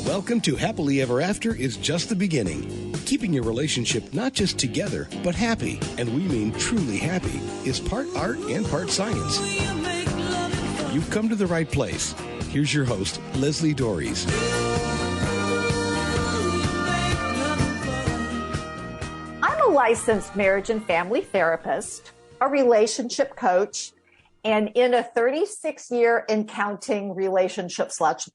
Welcome to Happily Ever After is just the beginning. Keeping your relationship not just together, but happy, and we mean truly happy, is part art and part science. You've come to the right place. Here's your host, Leslie Dories. I'm a licensed marriage and family therapist, a relationship coach, and in a 36-year and counting relationship slash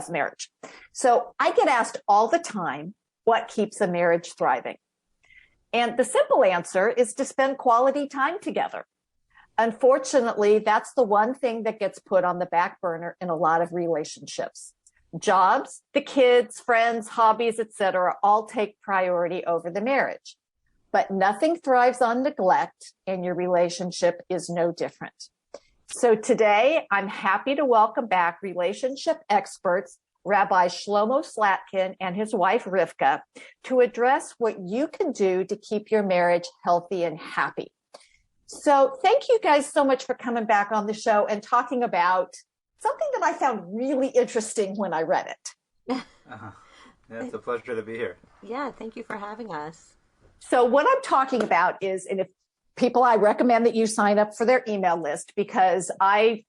marriage. So I get asked all the time, what keeps a marriage thriving? And the simple answer is to spend quality time together. Unfortunately, that's the one thing that gets put on the back burner in a lot of relationships. Jobs, the kids, friends, hobbies, etc., all take priority over the marriage. But nothing thrives on neglect, and your relationship is no different. So today, I'm happy to welcome back relationship experts, Rabbi Shlomo Slatkin and his wife, Rivka, to address what you can do to keep your marriage healthy and happy. So thank you guys so much for coming back on the show and talking about something that I found really interesting when I read it. Yeah, it's a pleasure to be here. Yeah, thank you for having us. So what I'm talking about is, and if people, I recommend that you sign up for their email list because I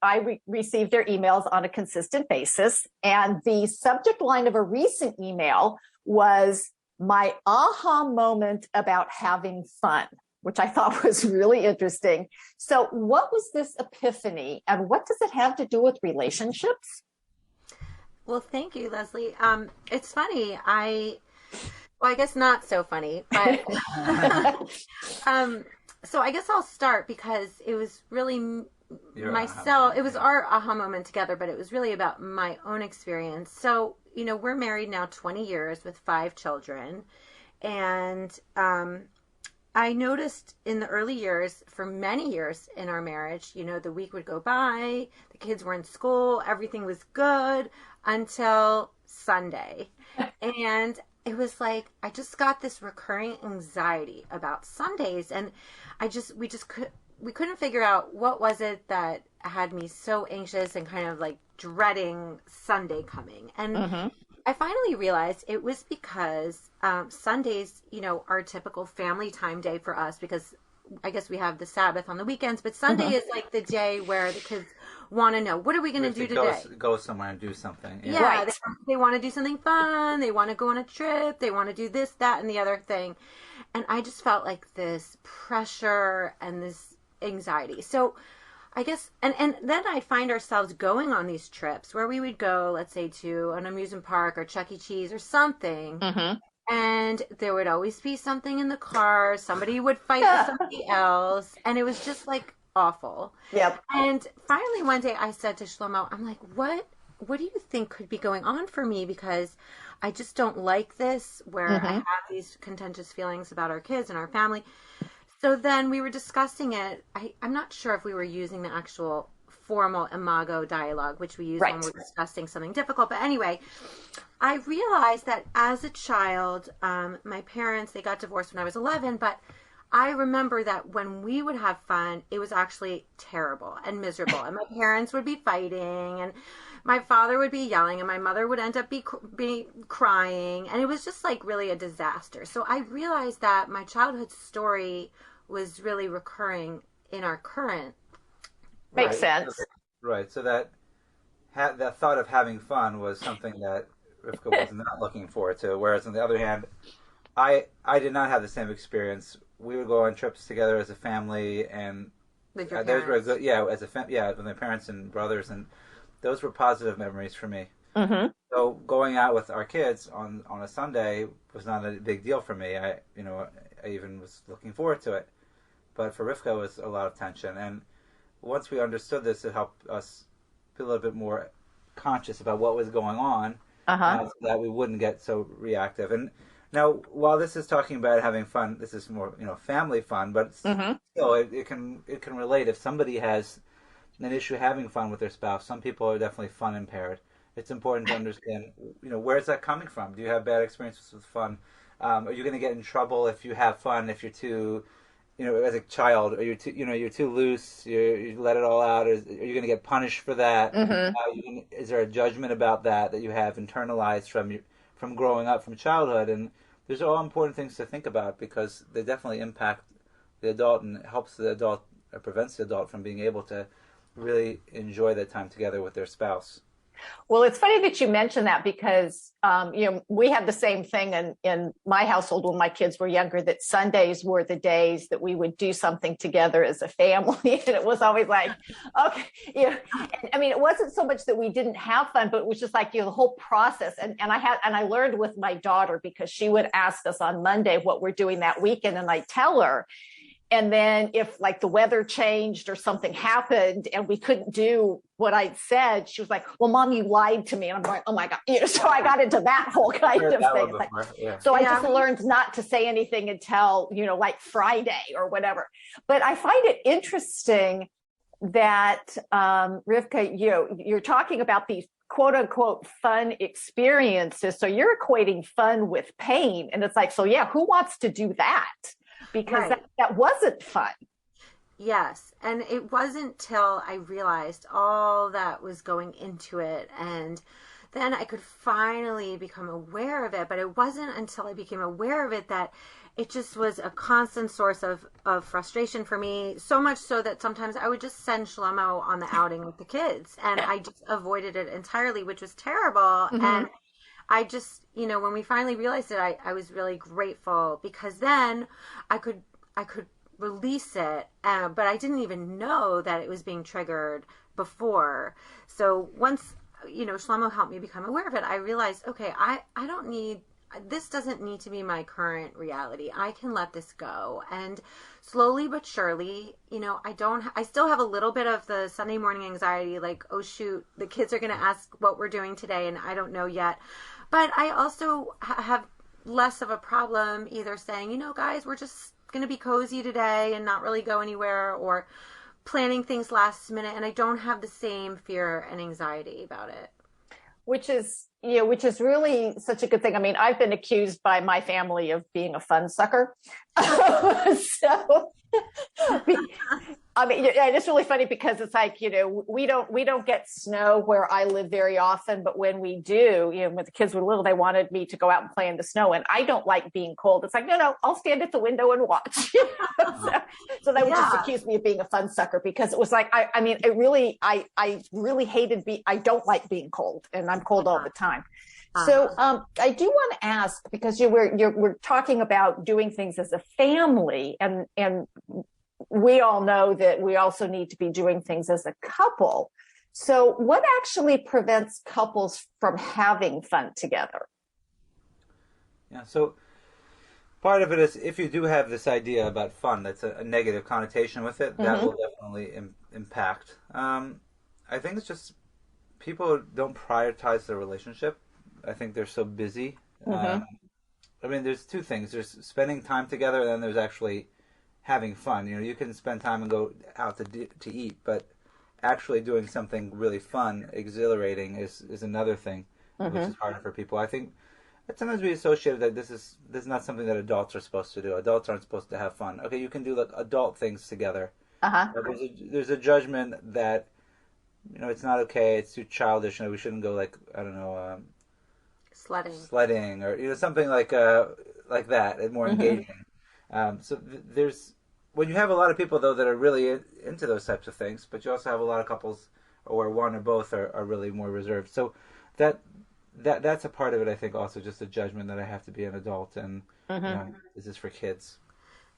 receive their emails on a consistent basis. And the subject line of a recent email was my aha moment about having fun, which I thought was really interesting. So what was this epiphany and what does it have to do with relationships? Well, thank you, Leslie. It's funny. Well, I guess not so funny, but so I guess I'll start because it was really myself. It was our aha moment together, but it was really about my own experience. So, we're married now 20 years with 5 children. And I noticed in the early years, for many years in our marriage, the week would go by, the kids were in school, everything was good until Sunday. And it was like, I just got this recurring anxiety about Sundays. And we couldn't figure out what was it that had me so anxious and kind of like dreading Sunday coming. And I finally realized it was because Sundays, are a typical family time day for us because I guess we have the Sabbath on the weekends, but Sunday is like the day where the kids want to know, what are we going to do today? Go somewhere and do something. Yeah, right. They want to do something fun. They want to go on a trip. They want to do this, that, and the other thing. And I just felt like this pressure and this anxiety. So I guess, and then I'd find ourselves going on these trips where we would go, let's say, to an amusement park or Chuck E. Cheese or something. And there would always be something in the car. Somebody would fight with somebody else. And it was just like awful. Yep. And finally one day I said to Shlomo, I'm like, what do you think could be going on for me? Because I just don't like this where I have these contentious feelings about our kids and our family. So then we were discussing it. I'm not sure if we were using the actual formal imago dialogue, which we use when we're discussing something difficult. But anyway, I realized that as a child, my parents, they got divorced when I was 11, but I remember that when we would have fun, it was actually terrible and miserable. And my parents would be fighting and my father would be yelling and my mother would end up be crying. And it was just like really a disaster. So I realized that my childhood story was really recurring in our current. Makes sense. Right. So that thought of having fun was something that Rivka was not looking forward to. Whereas on the other hand, I did not have the same experience. We would go on trips together as a family, and with your those were parents. good. Yeah, with my parents and brothers, and those were positive memories for me. So going out with our kids on a Sunday was not a big deal for me. I even was looking forward to it, but for Rivka it was a lot of tension. And once we understood this, it helped us be a little bit more conscious about what was going on, so that we wouldn't get so reactive. And now, while this is talking about having fun, this is more family fun, but still, it can relate. If somebody has an issue having fun with their spouse, some people are definitely fun impaired. It's important to understand, where's that coming from? Do you have bad experiences with fun? Are you going to get in trouble if you have fun? If you're too, as a child, or you're too loose, you let it all out. Are you going to get punished for that? Is there a judgment about that you have internalized from growing up, from childhood, and these are all important things to think about because they definitely impact the adult and helps the adult or prevents the adult from being able to really enjoy that time together with their spouse. Well, it's funny that you mentioned that because, we had the same thing in my household when my kids were younger, that Sundays were the days that we would do something together as a family. And it was always like, okay, it wasn't so much that we didn't have fun, but it was just like, the whole process. And I learned with my daughter because she would ask us on Monday what we're doing that weekend. And I tell her. And then if like the weather changed or something happened and we couldn't do what I'd said, she was like, well, Mom, you lied to me. And I'm like, oh my God. So I got into that whole kind of thing. So I just learned not to say anything until, like Friday or whatever. But I find it interesting that, Rivka, you're talking about these quote unquote fun experiences. So you're equating fun with pain. And it's like, so yeah, who wants to do that? Because that wasn't fun. Yes. And it wasn't till I realized all that was going into it. And then I could finally become aware of it. But it wasn't until I became aware of it that it just was a constant source of frustration for me. So much so that sometimes I would just send Shlomo on the outing with the kids. And I just avoided it entirely, which was terrible. Mm-hmm. And I just, when we finally realized it, I was really grateful because then I could release it, but I didn't even know that it was being triggered before. So once, Shlomo helped me become aware of it, I realized, okay, this doesn't need to be my current reality. I can let this go. And slowly but surely, I still have a little bit of the Sunday morning anxiety, like, oh shoot, the kids are going to ask what we're doing today and I don't know yet. But I also have less of a problem either saying, guys, we're just going to be cozy today and not really go anywhere, or planning things last minute. And I don't have the same fear and anxiety about it. Which is really such a good thing. I mean, I've been accused by my family of being a fun sucker. So, it's really funny because it's like, we don't get snow where I live very often, but when we do, when the kids were little, they wanted me to go out and play in the snow, and I don't like being cold. It's like, no, I'll stand at the window and watch. So they would just accuse me of being a fun sucker because it was like, I really hated I don't like being cold, and I'm cold all the time. So I do want to ask, because we're talking about doing things as a family, and we all know that we also need to be doing things as a couple. So what actually prevents couples from having fun together? Yeah, so part of it is if you do have this idea about fun, that's a negative connotation with it, that will definitely impact. I think it's just people don't prioritize their relationship. I think they're so busy. There's two things. There's spending time together, and then there's actually having fun. You can spend time and go out to eat, but actually doing something really fun, exhilarating is another thing, which is harder for people. I think that sometimes we associate that this is not something that adults are supposed to do. Adults aren't supposed to have fun. Okay, you can do like adult things together. But there's a judgment that it's not okay. It's too childish. We shouldn't go like, I don't know, sledding or something like that, and more engaging. So there's, when you have a lot of people though that are really into those types of things, but you also have a lot of couples where one or both are really more reserved. So that's a part of it. I think also just a judgment that I have to be an adult and is this for kids?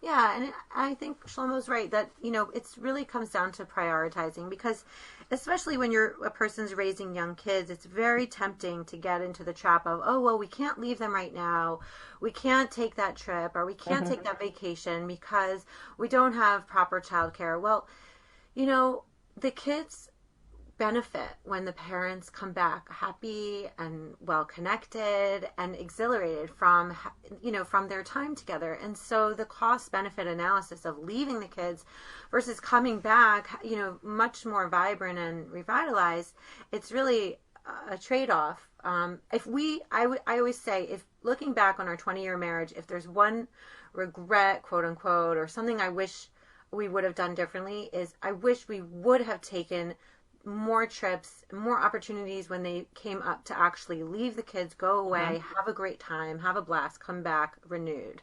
Yeah, and I think Shlomo's right that, it really comes down to prioritizing, because especially when a person's raising young kids, it's very tempting to get into the trap of, oh, well, we can't leave them right now. We can't take that trip, or we can't take that vacation because we don't have proper childcare. Well, the kids benefit when the parents come back happy and well connected and exhilarated from their time together. And so the cost benefit analysis of leaving the kids versus coming back, much more vibrant and revitalized, it's really a trade-off. I always say, if looking back on our 20-year marriage, if there's one regret, quote unquote, or something I wish we would have done differently, is I wish we would have taken more trips, more opportunities when they came up to actually leave the kids, go away, have a great time, have a blast, come back renewed.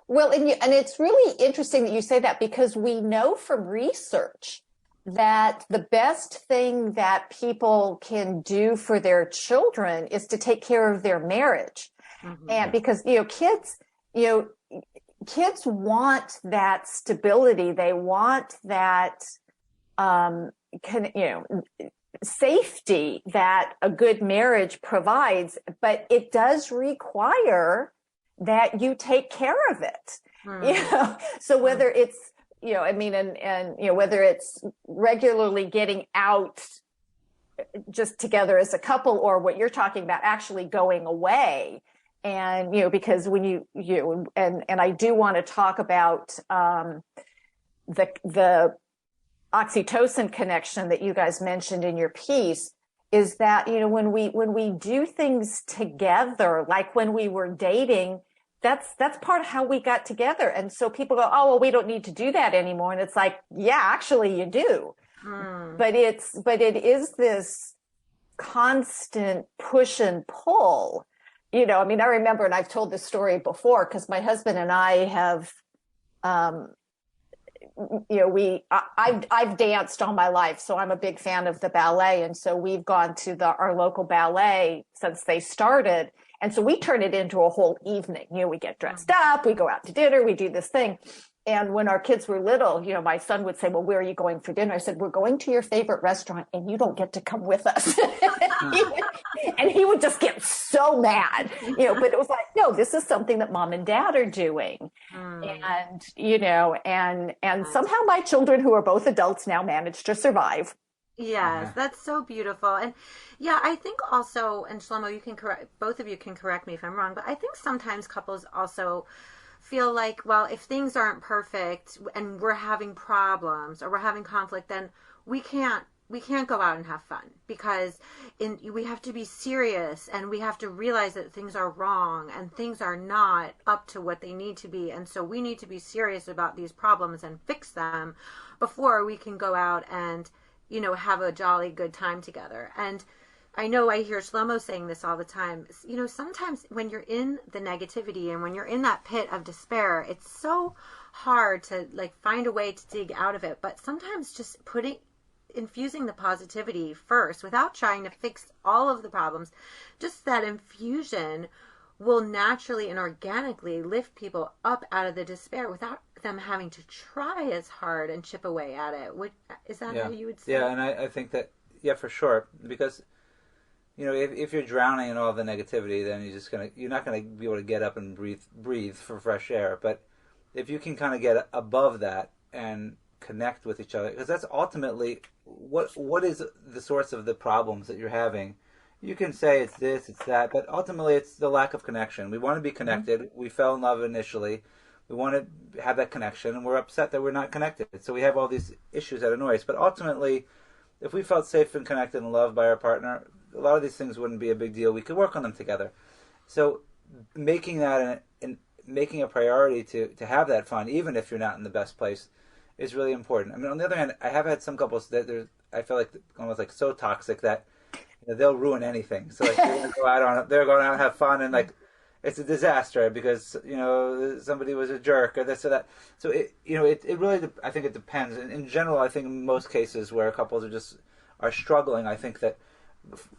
Well, and it's really interesting that you say that, because we know from research that the best thing that people can do for their children is to take care of their marriage. And because, kids want that stability. They want that, safety that a good marriage provides, but it does require that you take care of it. So whether it's, whether it's regularly getting out just together as a couple, or what you're talking about, actually going away. And, because when and I do want to talk about, the oxytocin connection that you guys mentioned in your piece, is that, when we do things together, like when we were dating, that's part of how we got together. And so people go, oh, well, we don't need to do that anymore. And it's like, yeah, actually you do. But it is this constant push and pull. I remember, and I've told this story before, because my husband and I have, I've danced all my life, so I'm a big fan of the ballet. And so we've gone to our local ballet since they started. And so we turn it into a whole evening. We get dressed up, we go out to dinner, we do this thing. And when our kids were little, my son would say, well, where are you going for dinner? I said, we're going to your favorite restaurant and you don't get to come with us. And he would just get so mad, but it was like, no, this is something that mom and dad are doing. And, and somehow my children, who are both adults now, managed to survive. Yes, that's so beautiful. And yeah, I think also, and Shlomo, both of you can correct me if I'm wrong, but I think sometimes couples also feel like, well, if things aren't perfect and we're having problems or we're having conflict, then we can't go out and have fun, because we have to be serious and we have to realize that things are wrong and things are not up to what they need to be. And so we need to be serious about these problems and fix them before we can go out and, have a jolly good time together. And I know I hear Shlomo saying this all the time. Sometimes when you're in the negativity and when you're in that pit of despair, it's so hard to find a way to dig out of it. But sometimes just infusing the positivity first, without trying to fix all of the problems, just that infusion will naturally and organically lift people up out of the despair without them having to try as hard and chip away at it. Is that how you would say? Yeah, and I think that, for sure, because if you're drowning in all the negativity, then you're not gonna be able to get up and breathe for fresh air. But if you can kind of get above that and connect with each other, because that's ultimately what is the source of the problems that you're having. You can say it's this, it's that, but ultimately it's the lack of connection. We want to be connected. We fell in love initially. We want to have that connection, and we're upset that we're not connected. So we have all these issues that annoy us. But ultimately, if we felt safe and connected and loved by our partner, a lot of these things wouldn't be a big deal. We could work on them together. So making that and making a priority to have that fun, even if you're not in the best place, is really important. I mean, on the other hand, I have had some couples that I feel like almost like so toxic that they'll ruin anything. So they're going out and have fun, and it's a disaster because somebody was a jerk or this or that. So it really, I think it depends. In general, I think in most cases where couples are struggling, I think that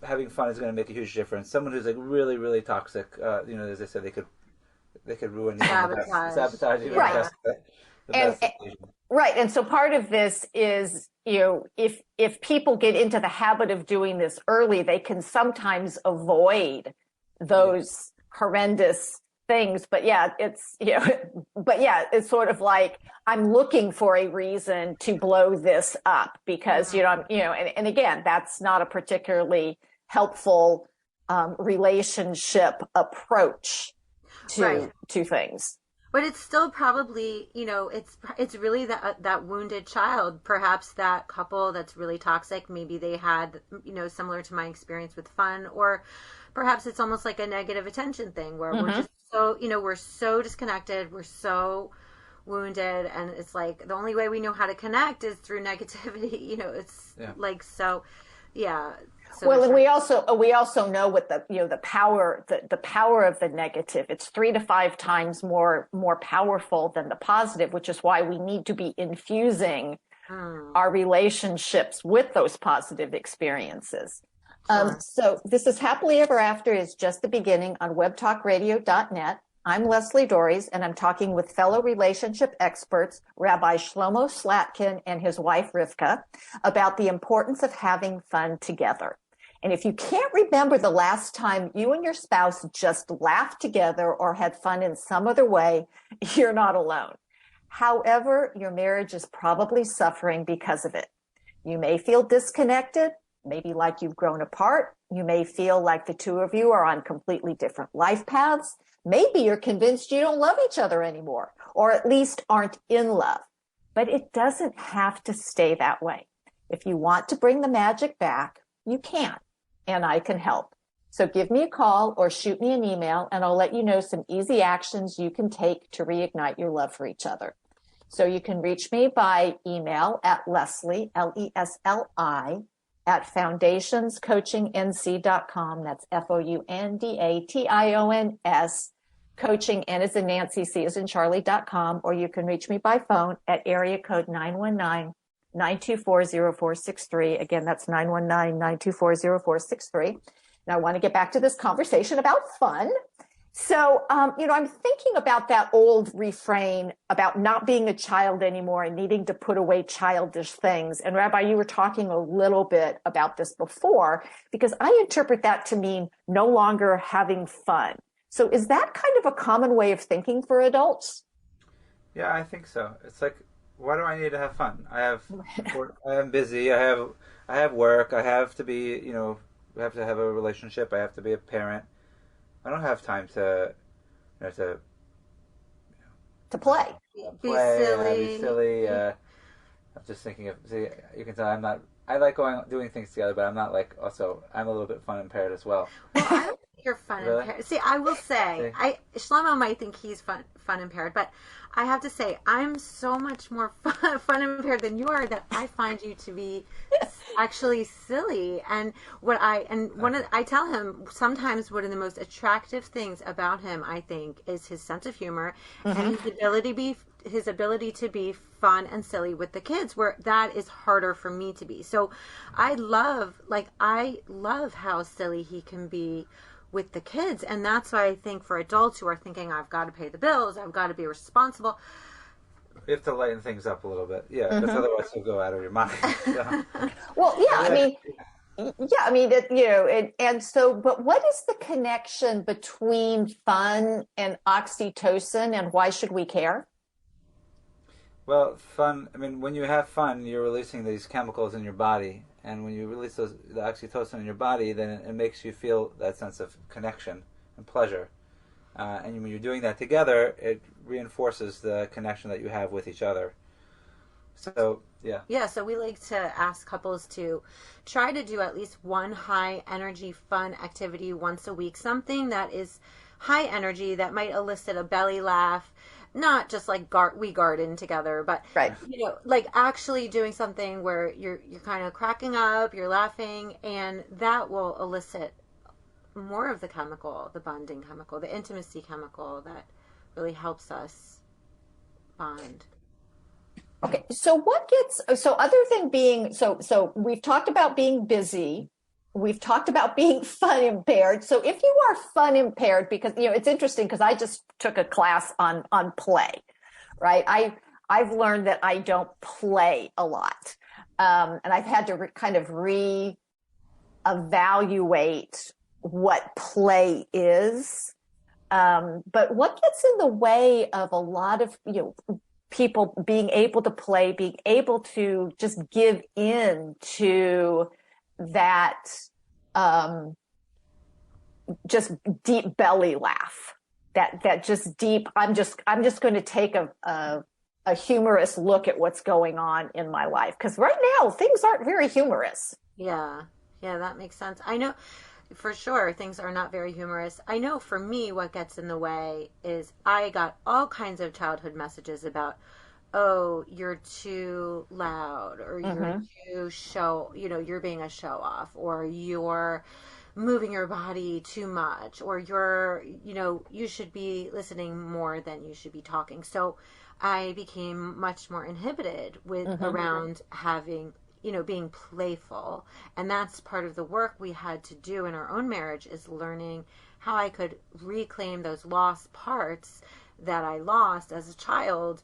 having fun is going to make a huge difference. Someone who's really, really toxic, as I said, they could ruin sabotage even the best occasion. Right. And so part of this is, if people get into the habit of doing this early, they can sometimes avoid those horrendous things. But it's sort of like, I'm looking for a reason to blow this up because, and again, that's not a particularly helpful relationship approach to things. But it's still probably, it's really that wounded child, perhaps that couple that's really toxic. Maybe they had, similar to my experience with fun, or perhaps it's almost like a negative attention thing where we're just so, we're so disconnected. wounded, and it's like the only way we know how to connect is through negativity. It's like, so yeah. So well, and we also know what the power of the negative. It's 3 to 5 times more powerful than the positive, which is why we need to be infusing our relationships with those positive experiences. Sure. So this is Happily Ever After is just the beginning on webtalkradio.net. I'm Leslie Dories, and I'm talking with fellow relationship experts, Rabbi Shlomo Slatkin and his wife, Rivka, about the importance of having fun together. And if you can't remember the last time you and your spouse just laughed together or had fun in some other way, you're not alone. However, your marriage is probably suffering because of it. You may feel disconnected, maybe like you've grown apart. You may feel like the two of you are on completely different life paths. Maybe you're convinced you don't love each other anymore, or at least aren't in love. But it doesn't have to stay that way. If you want to bring the magic back, you can, and I can help. So give me a call or shoot me an email, and I'll let you know some easy actions you can take to reignite your love for each other. So you can reach me by email at Leslie, Lesli, at foundationscoachingnc.com. That's FOUNDATIONS, coaching, N as in Nancy, C as in Charlie.com, or you can reach me by phone at area code 919-924-0463. Again, that's 919-924-0463. Now, I want to get back to this conversation about fun. So, I'm thinking about that old refrain about not being a child anymore and needing to put away childish things. And Rabbi, you were talking a little bit about this before, because I interpret that to mean no longer having fun. So is that kind of a common way of thinking for adults? Yeah, I think so. It's like, why do I need to have fun? I am busy. I have work. I have to be, I have to have a relationship. I have to be a parent. I don't have time to play. Be silly. I'm just thinking you can tell I like doing things together, but I'm not like, also, I'm a little bit fun impaired as well. Well, I don't think you're fun impaired. See, I will say, Shlomo might think he's fun impaired, but I have to say, I'm so much more fun impaired than you are, that I find you to be actually silly. And I tell him sometimes one of the most attractive things about him, I think, is his sense of humor and his ability to be fun and silly with the kids, where that is harder for me to be. So I love how silly he can be with the kids. And that's why I think for adults who are thinking, I've got to pay the bills, I've got to be responsible, you have to lighten things up a little bit. Yeah, because otherwise you'll go out of your mind. So. Well, yeah, but what is the connection between fun and oxytocin, and why should we care? Well, fun, when you have fun, you're releasing these chemicals in your body. And when you release the oxytocin in your body, then it makes you feel that sense of connection and pleasure. And when you're doing that together, it reinforces the connection that you have with each other. So, yeah. Yeah, so we like to ask couples to try to do at least one high energy fun activity once a week. Something that is high energy that might elicit a belly laugh. Not just like we garden together, but right. Like actually doing something where you're kind of cracking up, you're laughing, and that will elicit more of the chemical, the bonding chemical, the intimacy chemical that really helps us bond. Okay, so other than being so we've talked about being busy. We've talked about being fun impaired. So if you are fun impaired, because, it's interesting because I just took a class on play, right? I've learned that I don't play a lot. And I've had to kind of reevaluate what play is. But what gets in the way of a lot of, people being able to play, being able to just give in to that just deep belly laugh, that just deep, I'm just going to take a humorous look at what's going on in my life, because right now things aren't very humorous. Yeah, that makes sense. I know for sure, things are not very humorous. I know for me, what gets in the way is I got all kinds of childhood messages about, oh, you're too loud, or you're too you're being a show off, or you're moving your body too much, or you should be listening more than you should be talking. So I became much more inhibited with around having, being playful. And that's part of the work we had to do in our own marriage, is learning how I could reclaim those lost parts that I lost as a child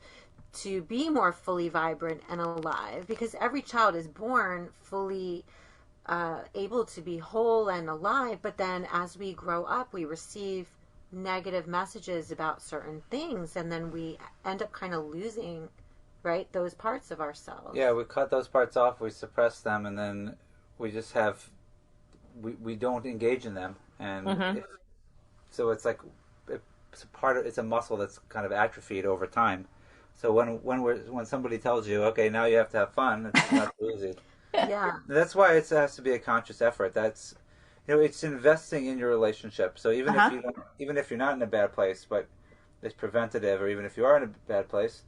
to be more fully vibrant and alive, because every child is born fully able to be whole and alive, but then as we grow up, we receive negative messages about certain things, and then we end up kind of losing, right, those parts of ourselves. Yeah, we cut those parts off, we suppress them, and then we just have, we don't engage in them, and so it's like it's a muscle that's kind of atrophied over time. So when somebody tells you, okay, now you have to have fun, it's not so easy. Yeah, that's why it has to be a conscious effort. That's, it's investing in your relationship. So even if you're not in a bad place, but it's preventative, or even if you are in a bad place,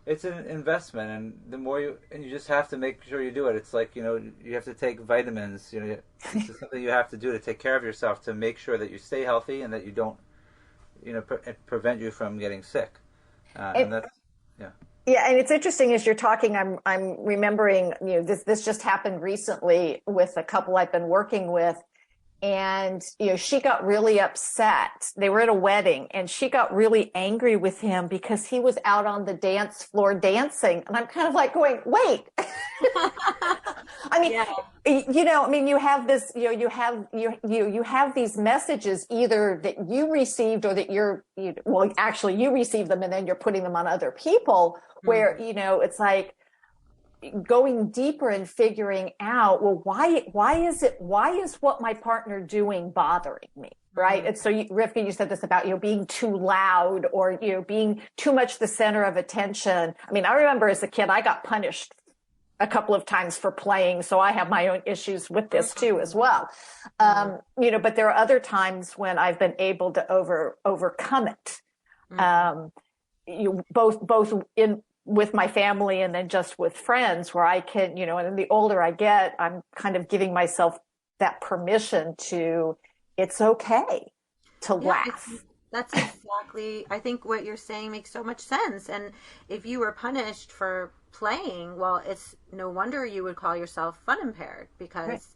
it's an investment. And the more you just have to make sure you do it. It's like, you have to take vitamins. This is something you have to do to take care of yourself, to make sure that you stay healthy and that you don't, prevent you from getting sick. And that's, yeah. Yeah, and it's interesting as you're talking, I'm remembering, this just happened recently with a couple I've been working with, and she got really upset. They were at a wedding, and she got really angry with him because he was out on the dance floor dancing, and I'm kind of like going, wait. I mean, you have this, you have these messages either that you received, or that actually you received them and then you're putting them on other people, where, it's like going deeper and figuring out, well, why is what my partner doing bothering me? Right. And so Rivka, you said this about, being too loud, or, being too much the center of attention. I mean, I remember as a kid, I got punished a couple of times for playing. So I have my own issues with this too, as well. But there are other times when I've been able to overcome it. Both in with my family and then just with friends, where I can, and the older I get, I'm kind of giving myself that permission to, it's okay to laugh. That's exactly, I think what you're saying makes so much sense. And if you were punished for playing, well, it's no wonder you would call yourself fun impaired, because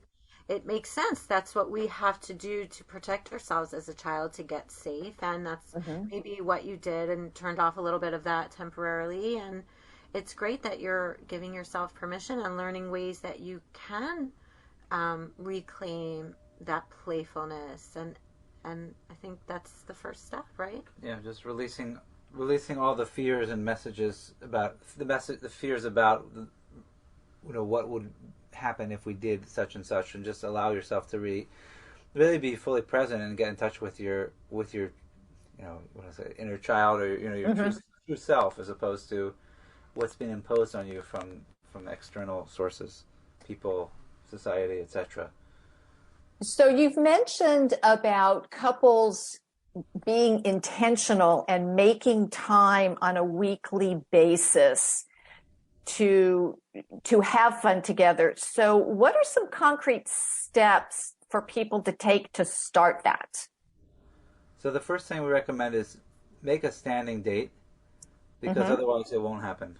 it makes sense. That's what we have to do to protect ourselves as a child, to get safe. And that's maybe what you did, and turned off a little bit of that temporarily. And it's great that you're giving yourself permission and learning ways that you can reclaim that playfulness. And I think that's the first step, right? Yeah, just releasing all the fears and messages about the fears about what would happen if we did such and such, and just allow yourself to really be fully present and get in touch with your inner child, or your true self, as opposed to what's been imposed on you from external sources, people, society, etc. So you've mentioned about couples being intentional and making time on a weekly basis to have fun together. So what are some concrete steps for people to take to start that? So the first thing we recommend is make a standing date, because otherwise it won't happen.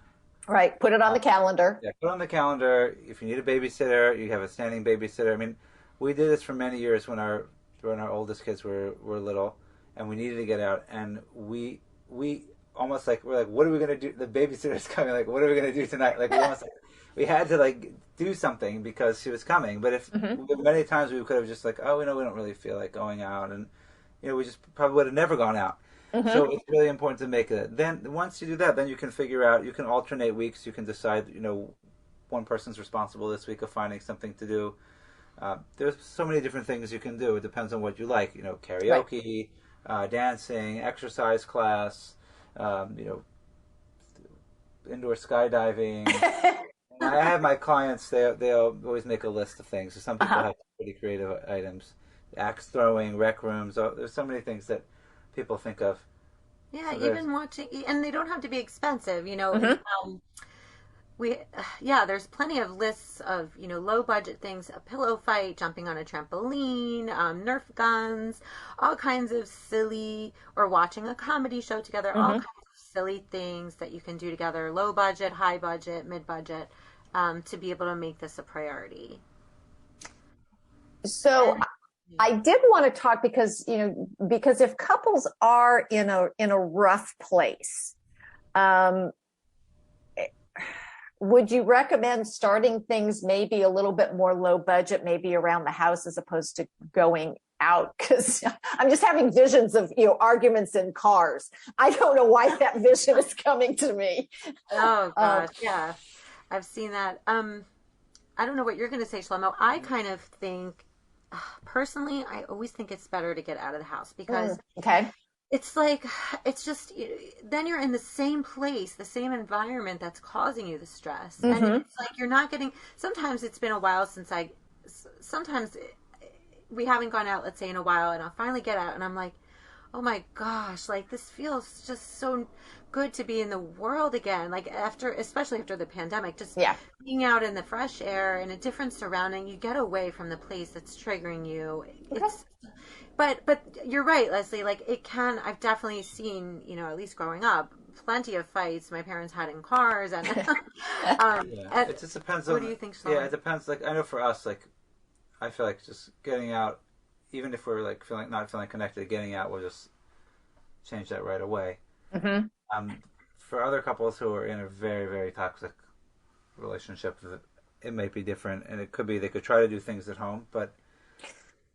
Right. Put it on the calendar. Yeah, put it on the calendar. If you need a babysitter, you have a standing babysitter. I mean, we did this for many years when our oldest kids were little, and we needed to get out, and we almost we're like, what are we gonna do? The babysitter's coming. Like, what are we gonna do tonight? Like, we had to do something because she was coming. But if many times we could have just we don't really feel like going out, and we just probably would have never gone out. So it's really important to make it. Then once you do that, then you can figure out. You can alternate weeks. You can decide. One person's responsible this week of finding something to do. There's so many different things you can do. It depends on what you like. Karaoke, dancing, exercise class. Indoor skydiving. I have my clients, they always make a list of things. So some people have pretty creative items. axe throwing, rec rooms. There's so many things that people think of. Yeah, So even watching, and they don't have to be expensive. Mm-hmm. There's plenty of lists of, low budget things, a pillow fight, jumping on a trampoline, Nerf guns, all kinds of silly, or watching a comedy show together, all kinds of silly things that you can do together, low budget, high budget, mid budget, to be able to make this a priority. So I did want to talk because if couples are in a rough place, would you recommend starting things maybe a little bit more low budget, maybe around the house as opposed to going out? Because I'm just having visions of arguments in cars. I don't know why that vision is coming to me. Oh gosh, yeah, I've seen that. I don't know what you're going to say, Shlomo. I kind of think, personally, I always think it's better to get out of the house because it's like, it's just, then you're in the same place, the same environment that's causing you the stress. And it's like you're not getting, sometimes it's been a while since sometimes we haven't gone out, let's say, in a while, and I'll finally get out and I'm like, oh my gosh, like this feels just so good to be in the world again. Like especially after the pandemic, just being out in the fresh air in a different surrounding, you get away from the place that's triggering you. But you're right, Leslie, like I've definitely seen, at least growing up, plenty of fights my parents had in cars and, it just depends on, what do you think, Shlomo? Yeah, it depends. Like, I know for us, like, I feel like just getting out, even if we're like not feeling connected, getting out will just change that right away. For other couples who are in a very, very toxic relationship, it might be different, and it could be they could try to do things at home, but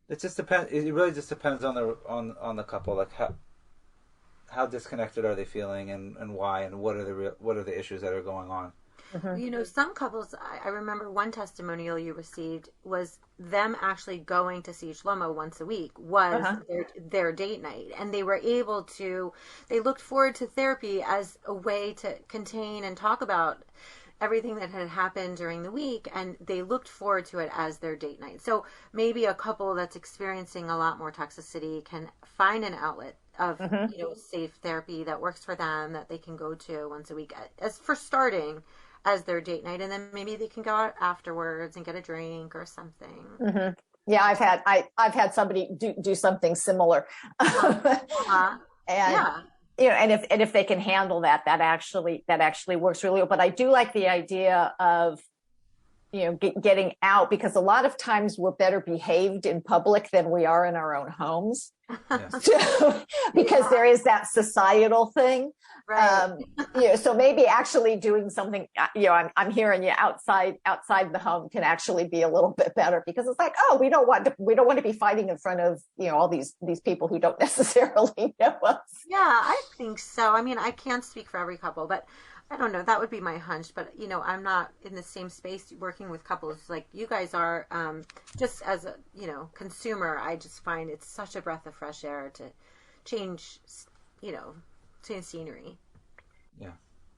it just depends. It really just depends on the couple, like how disconnected are they feeling, and why, and what are the issues that are going on. Some couples, I remember one testimonial you received was them actually going to see Shlomo once a week was their date night. And they looked forward to therapy as a way to contain and talk about everything that had happened during the week. And they looked forward to it as their date night. So maybe a couple that's experiencing a lot more toxicity can find an outlet of, safe therapy that works for them, that they can go to once a week as for starting as their date night, and then maybe they can go out afterwards and get a drink or something. Yeah, I've had somebody do something similar, and if they can handle that actually works really well. But I do like the idea of getting out, because a lot of times we're better behaved in public than we are in our own homes. Because there is that societal thing. Right. So maybe actually doing something, I'm hearing you outside the home can actually be a little bit better, because it's like, oh, we don't want to be fighting in front of, all these people who don't necessarily know us. Yeah, I think so. I mean, I can't speak for every couple, but I don't know. That would be my hunch, but I'm not in the same space working with couples like you guys are. Just as a consumer, I just find it's such a breath of fresh air to change scenery. Yeah.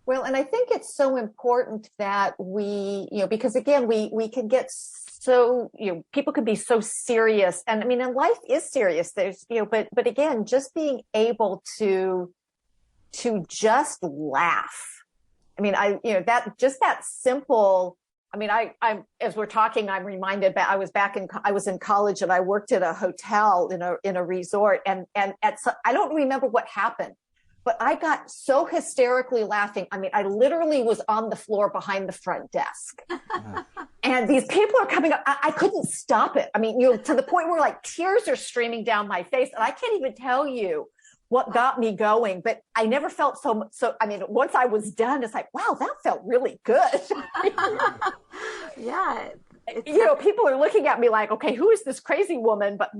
Well, and I think it's so important that we, because again, we can get so, people can be so serious, and I mean, and life is serious. There's, but again, just being able to just laugh. I mean, that simple. I mean, I'm as we're talking, I'm reminded that I was in college and I worked at a hotel in a resort, and I don't remember what happened, but I got so hysterically laughing. I mean, I literally was on the floor behind the front desk, and these people are coming up. I couldn't stop it. I mean, to the point where like tears are streaming down my face, and I can't even tell you what got me going, but I never felt so, I mean, once I was done, it's like, wow, that felt really good. Yeah. People are looking at me like, okay, who is this crazy woman? But,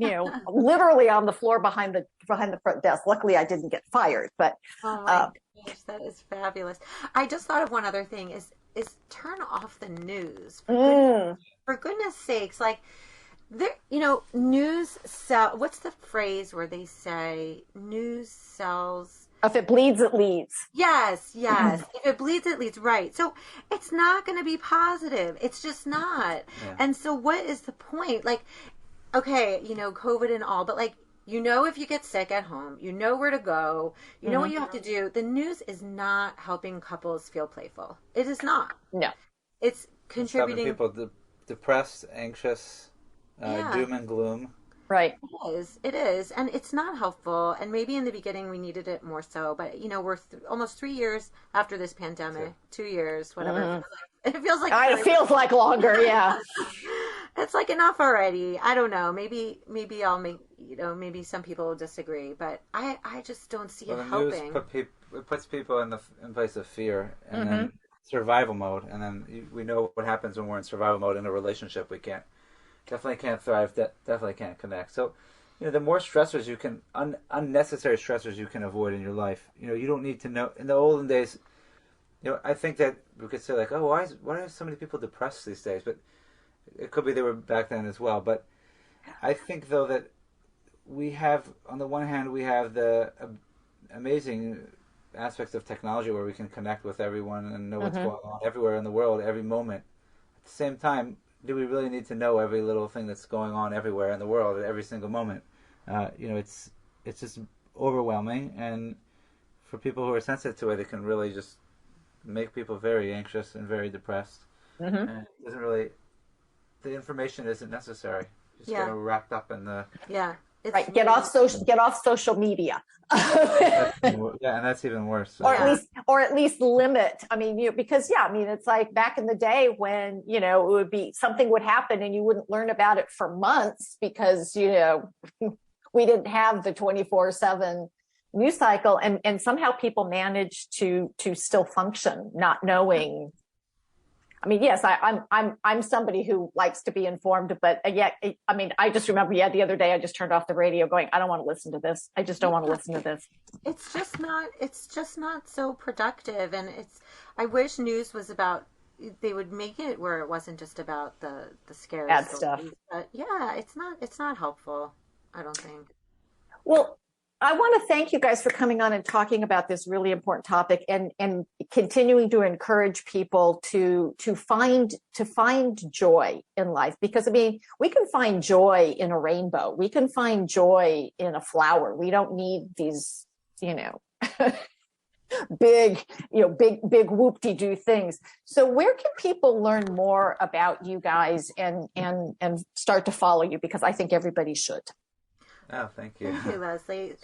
literally on the floor behind the front desk. Luckily I didn't get fired, but. Oh my gosh, that is fabulous. I just thought of one other thing is turn off the news. For goodness sakes, like, news sell. What's the phrase where they say news sells? If it bleeds, it leads. Yes. If it bleeds, it leads. Right. So it's not going to be positive. It's just not. Yeah. And so what is the point? Like, okay, COVID and all, but like, if you get sick at home, you know where to go, you know what you have to do. The news is not helping couples feel playful. It is not. No. It's contributing. It's having people depressed, anxious, doom and gloom. Right. It is. And it's not helpful. And maybe in the beginning we needed it more so. But, we're almost 3 years after this pandemic. 2 years, whatever. It feels like it feels like longer, yeah. It's like enough already. I don't know. Maybe I'll make, maybe some people will disagree. But I just don't see it helping. It puts people in place of fear and then survival mode. And then we know what happens when we're in survival mode in a relationship. We definitely can't thrive, definitely can't connect. So, the more stressors you can, unnecessary stressors you can avoid in your life, you don't need to know. In the olden days, I think that we could say like, oh, why are so many people depressed these days? But it could be they were back then as well. But I think, though, that we have, on the one hand, we have the amazing aspects of technology where we can connect with everyone and know what's going on everywhere in the world, every moment. At the same time, do we really need to know every little thing that's going on everywhere in the world at every single moment? It's just overwhelming, and for people who are sensitive to it, it can really just make people very anxious and very depressed. And it doesn't really, the information isn't necessary. Just get wrapped up in the right. Get off social media. Yeah, and that's even worse. So. Or at least limit. I mean, because it's like back in the day when it would be something would happen and you wouldn't learn about it for months because we didn't have the 24/7 news cycle, and somehow people managed to still function, not knowing. I mean, yes, I'm somebody who likes to be informed, but yet, I just remember, the other day I just turned off the radio going, I don't want to listen to this. I just don't want to listen to this. It's just not so productive. And I wish news was about, they would make it where it wasn't just about the scary bad stuff. But it's not helpful, I don't think. Well, I want to thank you guys for coming on and talking about this really important topic and continuing to encourage people to find joy in life, because we can find joy in a rainbow. We can find joy in a flower. We don't need these, big whoop-de-doo things. So where can people learn more about you guys and start to follow you? Because I think everybody should. Oh, thank you. Thank you, Leslie.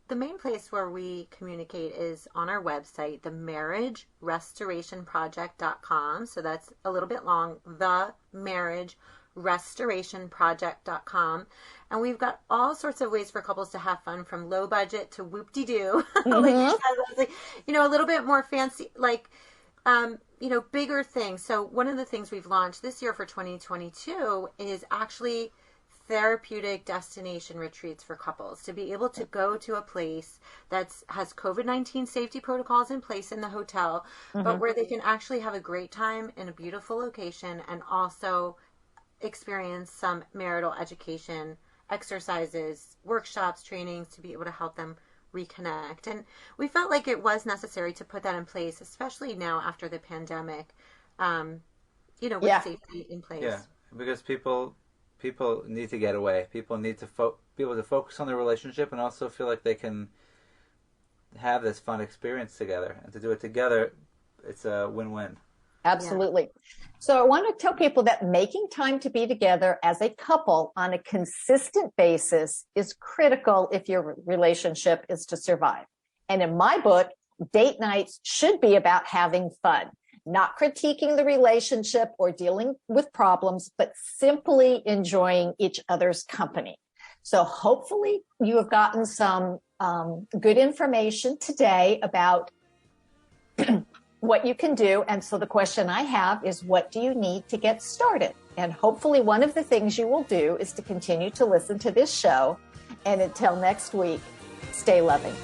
The main place where we communicate is on our website, themarriagerestorationproject.com. So that's a little bit long, themarriagerestorationproject.com. And we've got all sorts of ways for couples to have fun, from low budget to whoop-de-doo. Like you said, Leslie, a little bit more fancy, like, bigger things. So one of the things we've launched this year for 2022 is actually therapeutic destination retreats for couples, to be able to go to a place that has COVID-19 safety protocols in place in the hotel, but where they can actually have a great time in a beautiful location and also experience some marital education, exercises, workshops, trainings to be able to help them reconnect. And we felt like it was necessary to put that in place, especially now after the pandemic, with safety in place. Yeah, because people need to get away. People need to be able to focus on their relationship and also feel like they can have this fun experience together. And to do it together, it's a win-win. Absolutely. Yeah. So I want to tell people that making time to be together as a couple on a consistent basis is critical if your relationship is to survive. And in my book, date nights should be about having fun. Not critiquing the relationship or dealing with problems, but simply enjoying each other's company. So hopefully you have gotten some good information today about what you can do. And so the question I have is, what do you need to get started? And hopefully one of the things you will do is to continue to listen to this show. And until next week, stay loving.